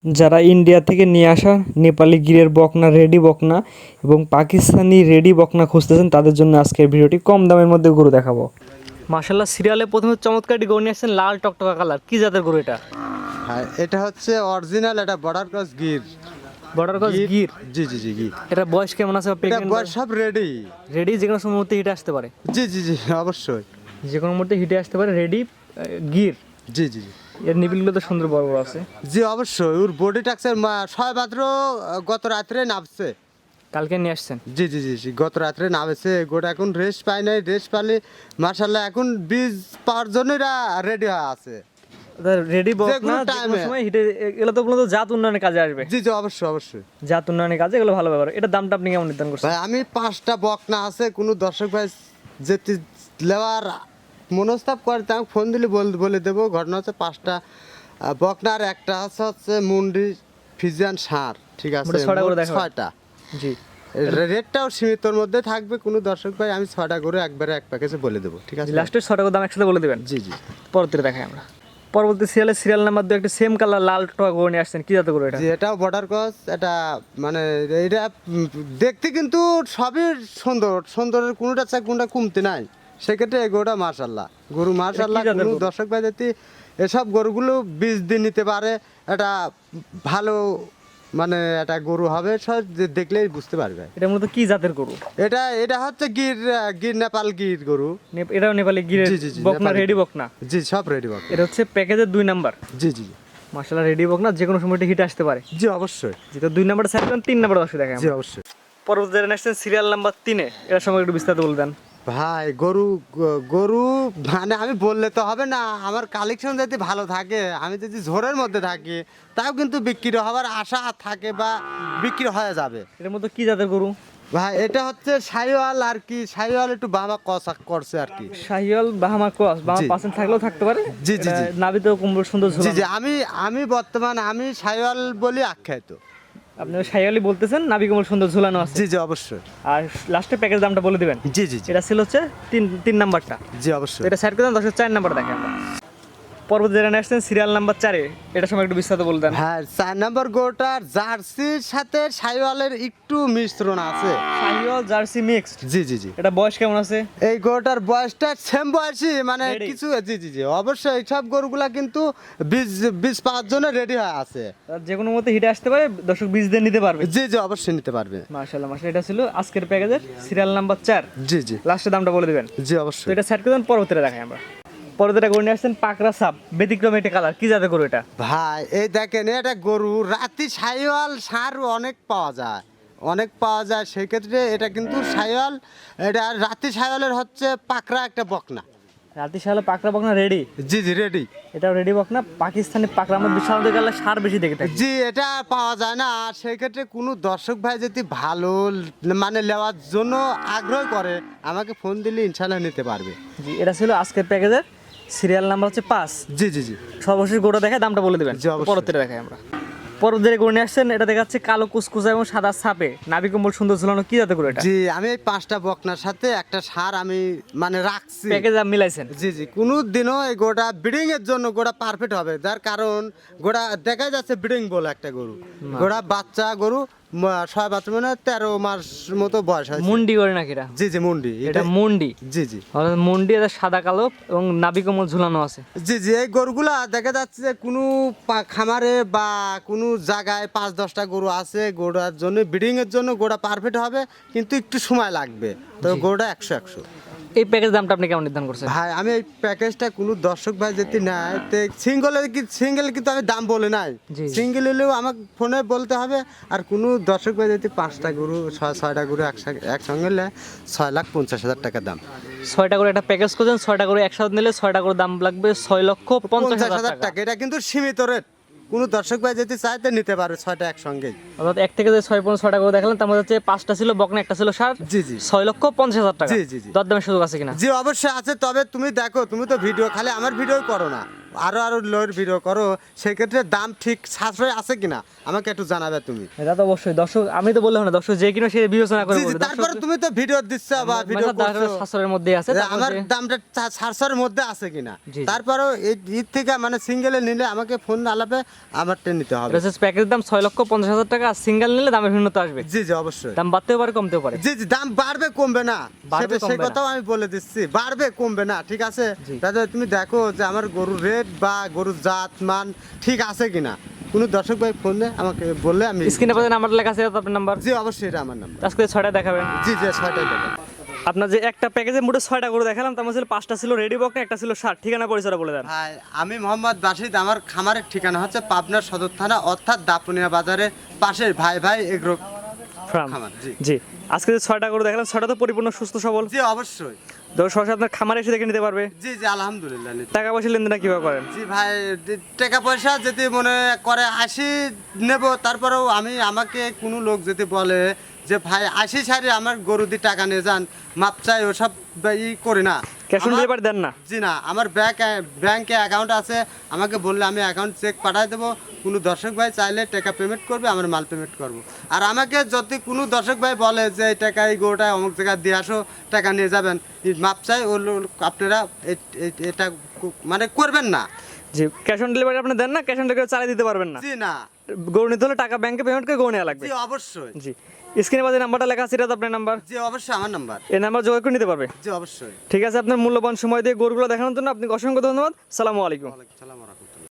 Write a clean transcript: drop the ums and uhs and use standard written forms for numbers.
যারা ইন্ডিয়া থেকে নিয়ে আসা নেপালি গিরের বকনা রেডি বকনা এবং পাকিস্তানি রেডি বকনা খুঁজতেছেন তাদের জন্য আজকের ভিডিওটি কম দামের মধ্যে গরু দেখাবো। মাশাআল্লাহ, সিরিয়ালে প্রথমে চমৎকারটি গরু নিয়ে আসছেন, লাল টকটকা কালার। কি জাতের গরু এটা? হ্যাঁ, এটা হচ্ছে অরিজিনাল, এটা border cross Gir. Border cross Gir? জি জি জি গির। এটা বয়স কেমন আছে? এটা বয়স সব রেডি। রেডি, যে কোনো সময় মুহূর্তে হিটে আসতে পারে। জি জি জি অবশ্যই, যে কোনো মুহূর্তে হিটে আসতে পারে, রেডি গির। জি জি জি। এর নিবিলগুলো তো সুন্দর বড় বড় আছে। জি অবশ্যই, ওর বডি টাক্সের ছয় মাত্র গত রাত্রে নামছে। কালকে নিয়ে আসছেন? জি জি জি জি, গত রাত্রে নামেছে। গোটা এখন রেস্ট পায় নাই, রেস্ট পালে মাশাআল্লাহ এখন বীজ পাওয়ার জন্য এরা রেডি হয়ে আছে। রেডি বকনা, যেকোনো যে কোনো টাইমে। সময় হিটে। এগুলো তো মূলত জাত উন্নয়নের কাজে আসবে। জি জি অবশ্যই অবশ্যই। জাত উন্নয়নের কাজে এগুলো ভালো ব্যাপার। এটা দামটা আপনি কেমন নির্ধারণ করছেন? ভাই আমি 5টা বকনা আছে, কোনো দর্শক ভাই যেতে লেওয়ার মনস্তাপ করে তাকে ফোন দিলে বলে দেবো। ঘটনা হচ্ছে 5টা বকনার, একটা হচ্ছে মুন্ডি ফিজিয়ান ষাঁড়, ঠিক আছে? মোট 6টা করে দেখাবেন? 6টা। জি। রেটটাও সীমিতর মধ্যে থাকবে। কোনো দর্শক ভাই আমি 6টা করে একবারে এক প্যাকেজে বলে দেবো, ঠিক আছে? লাস্টের 6 টাকা দাম একসাথে বলে দেবেন। জি জি। পরবর্তীতে দেখাই আমরা। পরবর্তী সিরিয়াল নাম্বার 2 একটা সেম কালার লাল টক গরু নিয়ে আসছেন। কি জাতের গরু এটা? জি, এটাও বর্ডার ক্রস। এটা মানে এটা দেখতে কিন্তু সবই সুন্দর, সুন্দরের কোনোটা চাই কোনটা কমতে নাই। সেক্ষেত্রে এই গরুটা মাশাআল্লাহ, গরু মাশাআল্লাহ। এটা কি জাতের কোনো গরু? দর্শক ভাই যদি এসব গরুগুলো বীজ দিয়ে নিতে পারে, এটা ভালো মানে এটা গরু হবে, সব দেখলেই বুঝতে পারবে। এটা মূলত কি জাতের গরু? এটা এটা হচ্ছে গির, গির নেপাল গির গরু। এটাও নেপালি গিরের জি জি জি, বকনা, নেপালি রেডি গির। বকনা। জি সব রেডি বক। এটা হচ্ছে প্যাকেজের 2 নাম্বার। জি জি জি। মাশাআল্লাহ, রেডি বকনা, যে কোনো সময় হিট আসতে পারে। জি অবশ্যই। যেটা 2 নাম্বার সাইড করেন, 3 নাম্বার দর্শক দেখাই জি আমরা। অবশ্যই। পরবর্তীতে আসছেন সিরিয়াল নাম্বার 3 এ। এর সময় একটু বিস্তারিত বলবেন। ভাই গরু গরু মানে আমি বললে তো হবে না। আমার কালেকশন যদি ভালো থাকে, আমি যদি ঝোরের মধ্যে থাকি, তাও কিন্তু বিক্রি হওয়ার আশা থাকে বা বিক্রি হয়ে যাবে। এটার মধ্যে কি জাতের গরু? ভাই এটা হচ্ছে শাহিওয়াল আর কি, শাহিওয়াল একটু বাবা কষা করছে আর কি। শাহিওয়াল বাহামা ক্রস, বাহামা জি। পার্সেন্ট থাকলেও থাকতে পারে। জি জি জি। নাভিতেও কুমড়ো সুন্দর জি ঝোলানো। জি, আমি বর্তমান আমি শাহিওয়াল বলি আখ্যায়িত। আপনি শাহিওয়ালি বলতেছেন, নাভি কুমড়ো সুন্দর ঝোলানো আছে। জি জি অবশ্যই। আর লাস্টে প্যাকেজ দামটা বলে দিবেন। জি জি জি। এটা ছিল হচ্ছে তিন নাম্বারটা। জি অবশ্যই। তো এটা সাইড করে দেন, 4 নাম্বার দেখে আমরা। পরবর্তী যেটা আসছেন সিরিয়াল নাম্বার 4 এ। এটার সময় একটু বিস্তারিত বলে দেন। হ্যাঁ, 4 নম্বর গরুটার জার্সির সাথে শাহিওয়ালের একটু মিশ্রণ আছে। Sahiwal jersey mixed. জি জি জি। এটা বয়স কেমন আছে? এই গরুটার বয়সটা সেম বয়সী, মানে Ready? কিছু। জি জি জি অবশ্যই, সব গরুগুলা কিন্তু বীজ বীজ পাওয়ার জন্য রেডি হয়ে আছে। আর যে কোনো মতে হিটে আসতে পারে, দর্শক বীজ দিয়ে নিতে পারবে। জি জি অবশ্যই নিতে পারবে। মাশাআল্লাহ মাশাআল্লাহ, এটা ছিল আজকের প্যাকেজের সিরিয়াল নাম্বার 4। জি জি লাস্টের দামটা বলে দিবেন। জি তো অবশ্যই। এটা সাইড করে দেন, পরবর্তীতে দেখাই আমরা। পরবর্তীটা গরু নিয়ে আসছেন পাকড়া সাপ, ব্যতিক্রম একটা কালার। কি জাতের গরু এটা? ভাই এই দেখেন, এটা গরু রাতি শাহিওয়াল ষাঁড় অনেক পাওয়া যায়, অনেক পাওয়া যায়। সেক্ষেত্রে এটা কিন্তু শাহিওয়াল, এটা রাতি শাহিওয়ালের হচ্ছে পাকড়া একটা বকনা। রাতি শালে পাকড়া বকনা রেডি। জি জি রেডি। এটাও রেডি বকনা। পাকিস্তানি পাকড়া আমরা বিশাল গেলে সার বেশি দেখে থাকি। জি এটা পাওয়া যায় না। আর সেই ক্ষেত্রে কোনো দর্শক ভাই যদি ভালো মানে নেওয়ার জন্য আগ্রহ করে, আমাকে ফোন দিলে ইনশাল্লাহ নিতে পারবে। জি, এটা ছিল আজকের প্যাকেজের সিরিয়াল নাম্বার হচ্ছে 5। জি জি জি। সর্বশেষ গরুটা দেখে দামটা বলে দেবেন। জি, অবশ্যই। পরবর্তীতে দেখাই আমরা। পরবর্তীতে গরু নিয়ে আসছেন, এটা দেখাচ্ছে কালো কুচকুচা এবং সাদা ছাপে, নাভি কম্বল সুন্দর ঝুলানো। কি জাতের গরু এটা? জি আমি এই 5টা বকনার সাথে একটা ষাঁড় আমি মানে রাখছি। Package up মিলাইছেন? জি জি, কোনো দিনও এই গোটা ব্রিডিং এর জন্য গোটা পারফেক্ট হবে। যার কারণ গোটা দেখা যাচ্ছে ব্রিডিং বলে একটা গরু, গোটা বাচ্চা গরু, 6 বাচ্চা মানে 13 মাস মতো বয়স হয়েছে। মুন্ডি করে নাকি এটা? জি জি মুন্ডি। এটা মুন্ডি। জি জি অর্থাৎ মুন্ডি, এটা সাদা কালো এবং নাভি কম্বল ঝুলানো আছে। জি জি। এই গরুগুলা দেখা যাচ্ছে যে কোনো খামারে বা কোনো জায়গায় 5-10টা গরু আছে, গরুর জন্য ব্রিডিং এর জন্য গোটা পারফেক্ট হবে, কিন্তু একটু সময় লাগবে। তো গরুটা 100-100। এই প্যাকেজ দামটা আপনি কেমন নির্ধারণ করছেন? ভাই আমি এই প্যাকেজটা কোনো দর্শক ভাই যদি নেয়, তো সিঙ্গেল কিন্তু আমি দাম বলে নাই। জি। সিঙ্গেল হলেও আমাকে ফোনে বলতে হবে। আর কোনো দর্শক ভাই যদি 5টা গরু 6টা গরু একসঙ্গে নেয়, 6,50,000 টাকা দাম। 6টা করে একটা প্যাকেজ করছেন, 6টা করে একসাথে নিলে 6টা করে দাম লাগবে 6,50,000 50,000 টাকা। টাকা। এটা কিন্তু সীমিত রেট। কোনো দর্শক ভাই যদি চায় তো নিতে পারবে 6টা একসঙ্গেই। অর্থাৎ 1 থেকে যে 6,6টা করে দেখালেন, তার মধ্যে হচ্ছে 5টা ছিল বকনা, একটা ছিল ষাঁড়। জি জি 6,50,000 টাকা। জি জি জি। দরদামের সুযোগ আছে কিনা? জি অবশ্যই আছে। তবে তুমি দেখো, তুমি তো ভিডিও খালি আমার ভিডিও করো না, আরো লোয়ের ভিডিও করো, সেক্ষেত্রে দাম ঠিক সাশ্রয় আছে কিনা আমাকে একটু জানাবে তুমি। এটা তো অবশ্যই দর্শক, আমি তো বললাম না দর্শক যে কিনা সে বিবেচনা করে জি, জি, বলবে। তারপরে তুমি তো ভিডিও দিচ্ছ বা ভিডিও করছো, সাশ্রয়ের মধ্যে আছে, তারপর আমার যে- দামটা সাশ্রয়ের মধ্যে আছে কিনা। জি, জি। তারপরেও এই ঈদ থেকে মানে সিঙ্গেলে নিলে আমাকে ফোন আলাপে আমারটা নিতে হবে। এটা হচ্ছে প্যাকেজের দাম 6,50,000 টাকা, আর সিঙ্গেল নিলে দামের ভিন্নতা আসবে। জি জি অবশ্যই। দাম বাড়তেও পারে কমতেও পারে। জি জি, দাম বাড়বে কমবে না, বাড়বে, সেই কমবে না। কথাও আমি বলে দিচ্ছি, বাড়বে কমবে না, ঠিক আছে। জি। তাহলে তুমি দেখো যে আমার গরুর রেট বা গরুর জাত মান ঠিক আছে কিনা, কোনো দর্শক ভাই ফোন দিয়ে আমাকে বললে আমি। স্ক্রিনে পাশে নাম্বার লেখা আছে, এটা আপনার নাম্বার। জি অবশ্যই, এটা আমার নাম্বার। আজকে 6টা দেখাবেন। জি জি, 6টাই দেবেন। আপনার যে একটা প্যাকেজে মোটে 6টা গরু দেখালাম, তার মধ্যে 5টা ছিল রেডি বকনা, একটা ছিল ষাট। ঠিকানা পরিচয় বলে দেন। ভাই আমি মোহাম্মদ বাসিদ, আমার খামারের ঠিকানা হচ্ছে পাবনা সদর থানা, অর্থাৎ দাপুনিয়া বাজারের পাশে ভাই ভাই এগ্রো ফার্ম। খামার। জি জি, আজকে যে 6টা গরু দেখালাম, 6টা তো পরিপূর্ণ সুস্থ সবল। জি অবশ্যই। সরাসরি আপনার খামারে এসে দেখে নিতে পারবে। জি জি আলহামদুলিল্লাহ। টাকা পয়সা লেনদেন কিভাবে করেন? জি ভাই, টাকা পয়সা যদি মনে করে 80 নেব, তারপরেও আমাকে কোনো লোক যদি বলে যে ভাই 80 সারি আমার গরু দিয়ে টাকা নিয়ে যান, মাপ চাই, ওসব ই করি না। ক্যাশ অন আমার- ডেলিভারি দেন না? জি না, আমার ব্যাংকে অ্যাকাউন্ট আছে, আমাকে বললে আমি অ্যাকাউন্ট চেক পাঠিয়ে দেবো। কোনো দর্শক ভাই চাইলে টাকা পেমেন্ট করবে, আমার মাল পেমেন্ট করব। আর আমাকে যদি কোনো দর্শক ভাই বলে যে এই টাকা এই গরুটা অমুক জায়গায় দিয়ে আসো, টাকা নিয়ে যাবেন, মাপ চাই, ও আপনারা এটা মানে করবেন না। জি, ক্যাশ অন ডেলিভারি আপনি দেন না? ক্যাশ অন ডেলিভারি চালিয়ে দিতে পারবেন না? জি না। গরু নিতে হলে টাকা ব্যাংকে পেমেন্ট করে গরু নেওয়া লাগবে। জি অবশ্যই। জি, স্ক্রিনে বাজে নাম্বারটা লেখা আছে, এটা তো আপনার নাম্বার। জি অবশ্যই আমার নাম্বার। এই নাম্বার যোগাযোগ করে নিতে পারবে। জি অবশ্যই। ঠিক আছে, আপনার মূল্যবান সময় দিয়ে গরুগুলো দেখানোর জন্য আপনাকে অসংখ্য ধন্যবাদ। সালামু আলাইকুম। ওয়ালাইকুম সালাম।